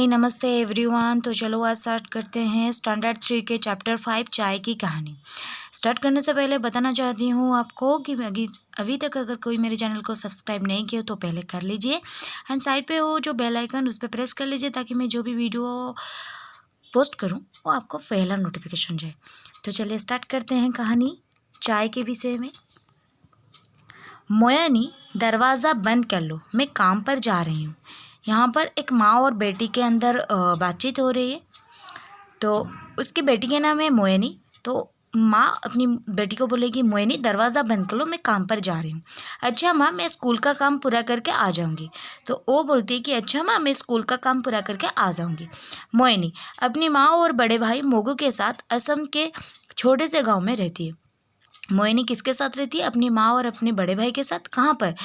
नमस्ते एवरीवन। तो चलो आज स्टार्ट करते हैं स्टैंडर्ड 3 के चैप्टर 5 चाय की कहानी। स्टार्ट करने से पहले बताना चाहती हूँ आपको कि अभी तक अगर कोई मेरे चैनल को सब्सक्राइब नहीं किया तो पहले कर लीजिए एंड साइड पे वो जो बेल आइकन उस पर प्रेस कर लीजिए ताकि मैं जो भी वीडियो पोस्ट करूँ वो आपको पहला नोटिफिकेशन जाए। तो चलिए स्टार्ट करते हैं कहानी चाय के विषय में। मोयानी, दरवाज़ा बंद कर लो, मैं काम पर जा रही हूँ। यहाँ पर एक माँ और बेटी के अंदर बातचीत हो रही है। तो उसकी बेटी का नाम है मोयानी। तो माँ अपनी बेटी को बोलेगी, मोयानी दरवाज़ा बंद कर लो, मैं काम पर जा रही हूँ। अच्छा माँ, मैं स्कूल का काम पूरा करके आ जाऊँगी। तो वो बोलती है कि अच्छा माँ, मैं स्कूल का काम पूरा करके आ जाऊँगी। मोयानी अपनी माँ और बड़े भाई मोगू के साथ असम के छोटे से गाँव में रहती है। मोहिनी किसके साथ रहती है? अपनी माँ और अपने बड़े भाई के साथ। कहाँ पर?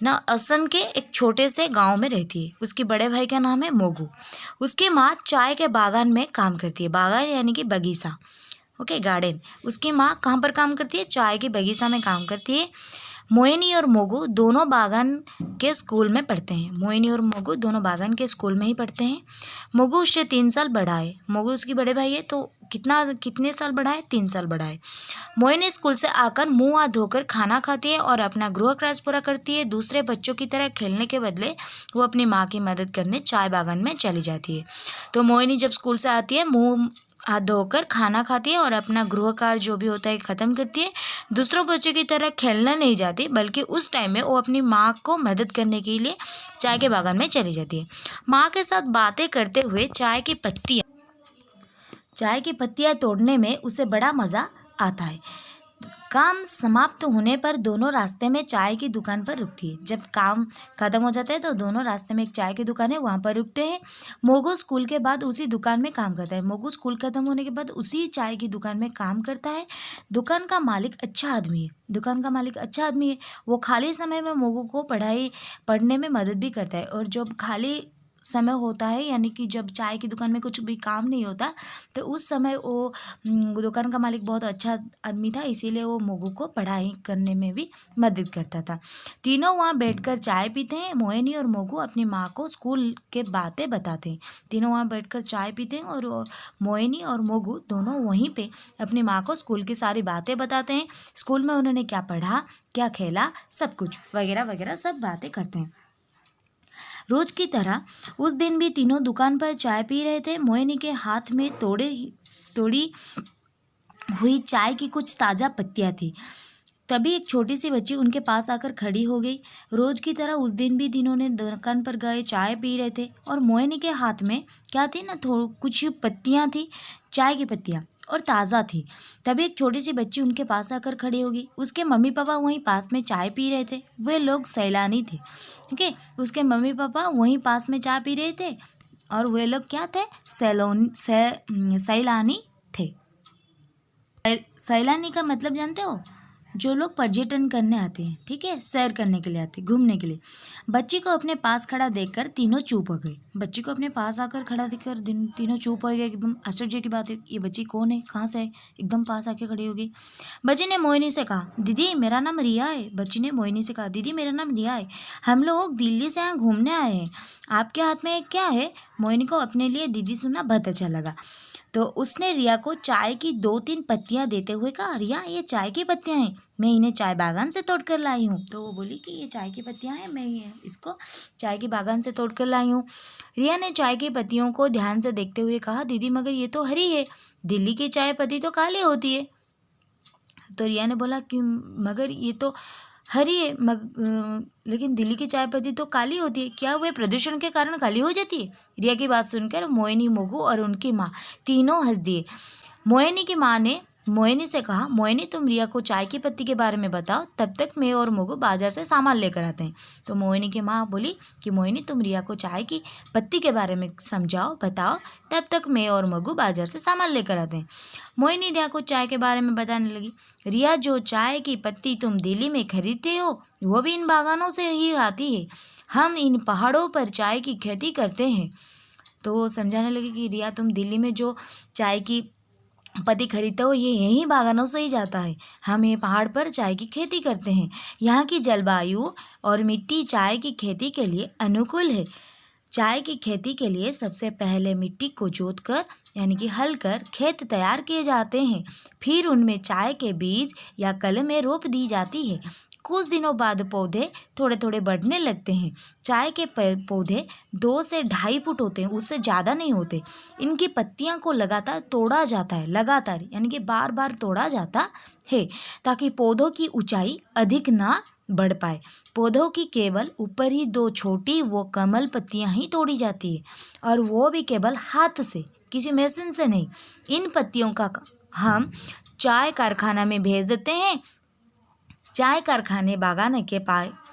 ना, असम के एक छोटे से गांव में रहती है। उसके बड़े भाई का नाम है मोगू। उसकी माँ चाय के बागान में काम करती है। बागान यानी कि बगीचा, ओके, गार्डन। उसकी माँ कहाँ पर काम करती है? चाय के बगीचा में काम करती है। मोहिनी और मोगू दोनों बागान के स्कूल में पढ़ते हैं। मोहिनी और मोगू दोनों बागान के स्कूल में ही पढ़ते हैं। मोगू उससे 3 साल बड़ा है। मोगू उसकी बड़े भाई है, तो कितने साल बड़ा है? 3 साल बड़ा है। मोहिनी स्कूल से आकर मुंह हाथ धोकर खाना खाती है और अपना गृह कार्य पूरा करती है। दूसरे बच्चों की तरह खेलने के बदले वो अपनी माँ की मदद करने चाय बागान में चली जाती है। तो मोहिनी जब स्कूल से आती है, मुंह हाथ धोकर खाना खाती है और अपना गृह कार्य जो भी होता है ख़त्म करती है। दूसरों बच्चों की तरह खेलना नहीं जाती, बल्कि उस टाइम में वो अपनी माँ को मदद करने के लिए चाय के बागान में चली जाती है। माँ के साथ बातें करते हुए चाय की पत्तियाँ तोड़ने में उसे बड़ा मज़ा आता है। काम समाप्त होने पर दोनों रास्ते में चाय की दुकान पर रुकती है। जब काम खत्म हो जाता है तो दोनों रास्ते में एक चाय की दुकान है, वहाँ पर रुकते हैं। मोगू स्कूल के बाद उसी दुकान में काम करता है। मोगू स्कूल खत्म होने के बाद उसी चाय की दुकान में काम करता है। दुकान का मालिक अच्छा आदमी है। वो खाली समय में मोगू को पढ़ने में मदद भी करता है। और जब खाली समय होता है, यानी कि जब चाय की दुकान में कुछ भी काम नहीं होता, तो उस समय वो दुकान का मालिक बहुत अच्छा आदमी था, इसीलिए वो मोगू को पढ़ाई करने में भी मदद करता था। तीनों वहाँ बैठकर चाय पीते हैं। मोहिनी और मोगू अपनी माँ को स्कूल के बातें बताते हैं। तीनों वहाँ बैठकर चाय पीते हैं और मोहिनी और मोगू दोनों वहीं पे अपनी माँ को स्कूल की सारी बातें बताते हैं। स्कूल में उन्होंने क्या पढ़ा, क्या खेला, सब कुछ वगैरह वगैरह सब बातें करते हैं। रोज की तरह उस दिन भी तीनों दुकान पर चाय पी रहे थे। मोहिनी के हाथ में तोड़ी हुई चाय की कुछ ताज़ा पत्तियां थी। तभी एक छोटी सी बच्ची उनके पास आकर खड़ी हो गई। रोज की तरह उस दिन भी तीनों ने दुकान पर गए, चाय पी रहे थे और मोहिनी के हाथ में क्या थी ना, कुछ पत्तियां थी, चाय की पत्तियां, और ताज़ा थी। तभी एक छोटी सी बच्ची उनके पास आकर खड़ी होगी। उसके मम्मी पापा वहीं पास में चाय पी रहे थे। वे लोग सैलानी थे, ठीक है। उसके मम्मी पापा वहीं पास में चाय पी रहे थे और वे लोग क्या थे? सैलानी थे। सैलानी का मतलब जानते हो? जो लोग पर्यटन करने आते हैं, ठीक है, सैर करने के लिए आते हैं, घूमने के लिए। बच्ची को अपने पास खड़ा देखकर तीनों चुप हो गए। बच्ची को अपने पास आकर खड़ा देखकर तीनों चुप हो गए। एकदम आश्चर्य की बात है, ये बच्ची कौन है, कहाँ से है? एकदम पास आके खड़ी हो गई। बच्ची ने मोहिनी से कहा, दीदी मेरा नाम रिया है। बच्ची ने मोहिनी से कहा, दीदी मेरा नाम रिया है, हम लोग दिल्ली से यहाँ घूमने आए हैं। आपके हाथ में क्या है? मोहिनी को अपने लिए दीदी सुनना बहुत अच्छा लगा, तो उसने रिया को चाय की 2-3 पत्तियां देते हुए कहा, रिया ये चाय की पत्तियां हैं, मैं इन्हें चाय बागान से तोड़ कर लाई हूँ। तो वो बोली कि ये चाय की पत्तियां हैं, मैं इसको चाय की बागान से तोड़ कर लाई हूँ। रिया ने चाय की पत्तियों को ध्यान से देखते हुए कहा, दीदी मगर ये तो हरी है, दिल्ली की चाय पत्ती तो काली होती है। तो रिया ने बोला कि मगर ये तो हरी है, लेकिन दिल्ली की चाय पत्ती तो काली होती है, क्या वह प्रदूषण के कारण काली हो जाती है? रिया की बात सुनकर मोहिनी, मोगू और उनकी माँ तीनों हंस दिए। मोहिनी की माँ ने मोहिनी से कहा, मोहिनी तुम रिया को चाय की पत्ती के बारे में बताओ, तब तक मैं और मोगू बाजार से सामान लेकर आते हैं। तो मोहिनी की माँ बोली कि मोहिनी तुम रिया को चाय की पत्ती के बारे में समझाओ, बताओ, तब तक मैं और मोगू बाजार से सामान लेकर आते हैं। मोहिनी रिया को चाय के बारे में बताने लगी। रिया, जो चाय की पत्ती तुम दिल्ली में खरीदते हो वो भी इन बागानों से ही आती है। हम इन पहाड़ों पर चाय की खेती करते हैं। तो वो समझाने लगी कि रिया तुम दिल्ली में जो चाय की पत्ती खरीदते हो ये यहीं बागानों से ही जाता है। हम ये पहाड़ पर चाय की खेती करते हैं। यहाँ की जलवायु और मिट्टी चाय की खेती के लिए अनुकूल है। चाय की खेती के लिए सबसे पहले मिट्टी को जोतकर यानी कि हल कर खेत तैयार किए जाते हैं। फिर उनमें चाय के बीज या कलमें रोप दी जाती है। कुछ दिनों बाद पौधे थोड़े थोड़े बढ़ने लगते हैं। चाय के पौधे 2 से 2.5 फुट होते हैं, उससे ज़्यादा नहीं होते। इनकी पत्तियां को लगातार तोड़ा जाता है, लगातार यानी कि बार बार तोड़ा जाता है ताकि पौधों की ऊंचाई अधिक ना बढ़ पाए। पौधों की केवल ऊपर ही 2 छोटी वो कमल पत्तियां ही तोड़ी जाती है, और वो भी केवल हाथ से, किसी मशीन से नहीं। इन पत्तियों का हम चाय कारखाना में भेज देते हैं। चाय कारखाने बागान के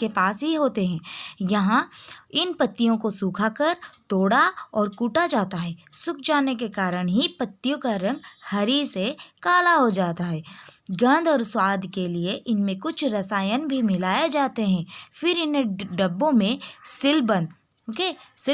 पास ही होते हैं। यहाँ इन पत्तियों को सुखाकर तोड़ा और कूटा जाता है। सूख जाने के कारण ही पत्तियों का रंग हरी से काला हो जाता है। गंध और स्वाद के लिए इनमें कुछ रसायन भी मिलाए जाते हैं। फिर इन्हें डब्बों में सील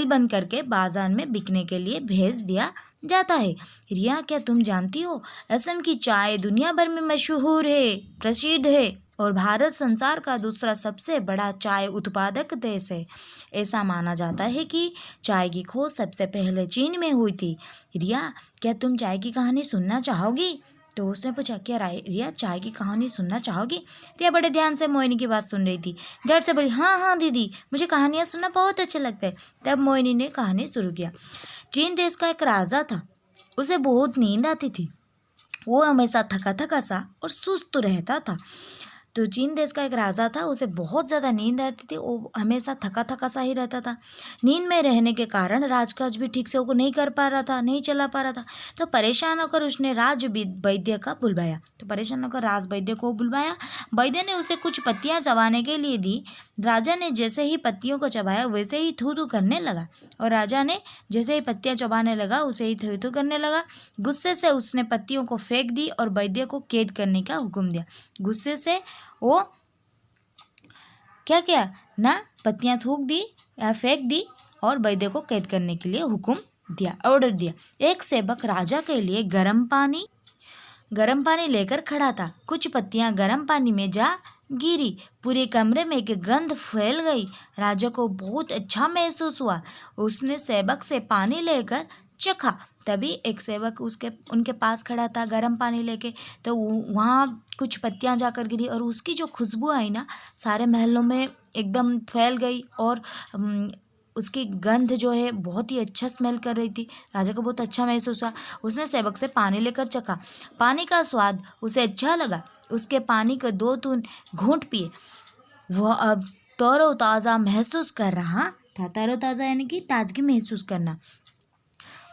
बंद करके बाजार में बिकने के लिए भेज दिया जाता है। रिया, क्या तुम जानती हो असम की चाय दुनिया भर में मशहूर है, प्रसिद्ध है, और भारत संसार का दूसरा सबसे बड़ा चाय उत्पादक देश है। ऐसा माना जाता है कि चाय की खोज सबसे पहले चीन में हुई थी। रिया, क्या तुम चाय की कहानी सुनना चाहोगी? तो उसने पूछा, क्या रिया चाय की कहानी सुनना चाहोगी? रिया बड़े ध्यान से मोहिनी की बात सुन रही थी। झट से बोली, हाँ हाँ दीदी, मुझे कहानियाँ सुनना बहुत अच्छा लगता है। तब मोहिनी ने कहानी शुरू किया। चीन देश का एक राजा था। उसे बहुत नींद आती थी। वो हमेशा थका थका सा और सुस्त रहता था। तो चीन देश का एक राजा था, उसे बहुत ज़्यादा नींद आती थी। वो हमेशा थका थका सा ही रहता था। नींद में रहने के कारण राजकाज भी ठीक से वो नहीं कर पा रहा था, नहीं चला पा रहा था। तो परेशान होकर उसने राज वैद्य का बुलवाया। राज वैद्य को बुलवाया। वैद्य ने उसे कुछ पत्तियां चबाने के लिए दी। राजा ने जैसे ही पत्तियों को चबाया वैसे ही थू थू करने लगा, और राजा ने जैसे ही पत्तियां चबाने लगा उसे ही थू थू करने लगा। गुस्से से उसने पत्तियों को फेंक दी और वैद्य को कैद करने का हुक्म दिया। गुस्से से वो क्या किया ना, पत्तियां थूक दी या फेंक दी और वैद्य को कैद करने के लिए हुक्म दिया, ऑर्डर दिया। एक सेवक राजा के लिए गर्म पानी लेकर खड़ा था। कुछ पत्तियां गर्म पानी में जा गिरी। पूरे कमरे में एक गंध फैल गई। राजा को बहुत अच्छा महसूस हुआ। उसने सेवक से पानी लेकर चखा। तभी एक सेवक उनके पास खड़ा था गर्म पानी लेके। तो वहाँ कुछ पत्तियां जाकर गिरी और उसकी जो खुशबू आई ना, सारे महलों में एकदम फैल गई, और उसकी गंध जो है बहुत ही अच्छा स्मेल कर रही थी। राजा को बहुत अच्छा महसूस हुआ। उसने सेवक से पानी लेकर चखा। पानी का स्वाद उसे अच्छा लगा। उसके पानी को 2-3 घूंट पिए। वह अब तरोताज़ा महसूस कर रहा था। तरोताज़ा यानी कि ताजगी महसूस करना।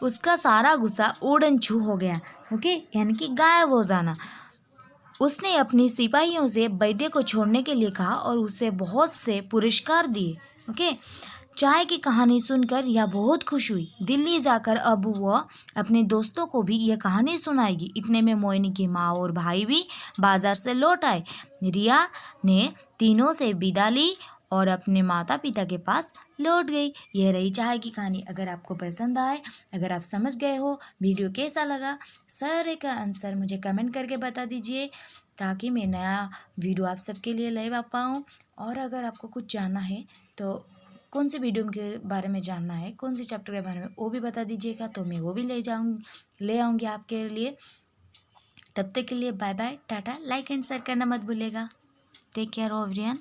उसका सारा गुस्सा उड़न छू हो गया। ओके, यानी कि गायब हो जाना। उसने अपनी सिपाहियों से वैद्य को छोड़ने के लिए कहा और उसे बहुत से पुरस्कार दिए। ओके, चाय की कहानी सुनकर यह बहुत खुश हुई। दिल्ली जाकर अब वह अपने दोस्तों को भी यह कहानी सुनाएगी। इतने में मोहिनी की माँ और भाई भी बाजार से लौट आए। रिया ने तीनों से विदा ली और अपने माता पिता के पास लौट गई। यह रही चाय की कहानी। अगर आपको पसंद आए, अगर आप समझ गए हो, वीडियो कैसा लगा, सारे का आंसर मुझे कमेंट करके बता दीजिए, ताकि मैं नया वीडियो आप सबके लिए ले आ पाऊँ। और अगर आपको कुछ जानना है तो कौन सी वीडियो के बारे में जानना है, कौन सी चैप्टर के बारे में, वो भी बता दीजिएगा, तो मैं वो भी ले आऊँगी आपके लिए। तब तक के लिए bye bye, tata. Like and share करना मत भूलिएगा। Take care everyone.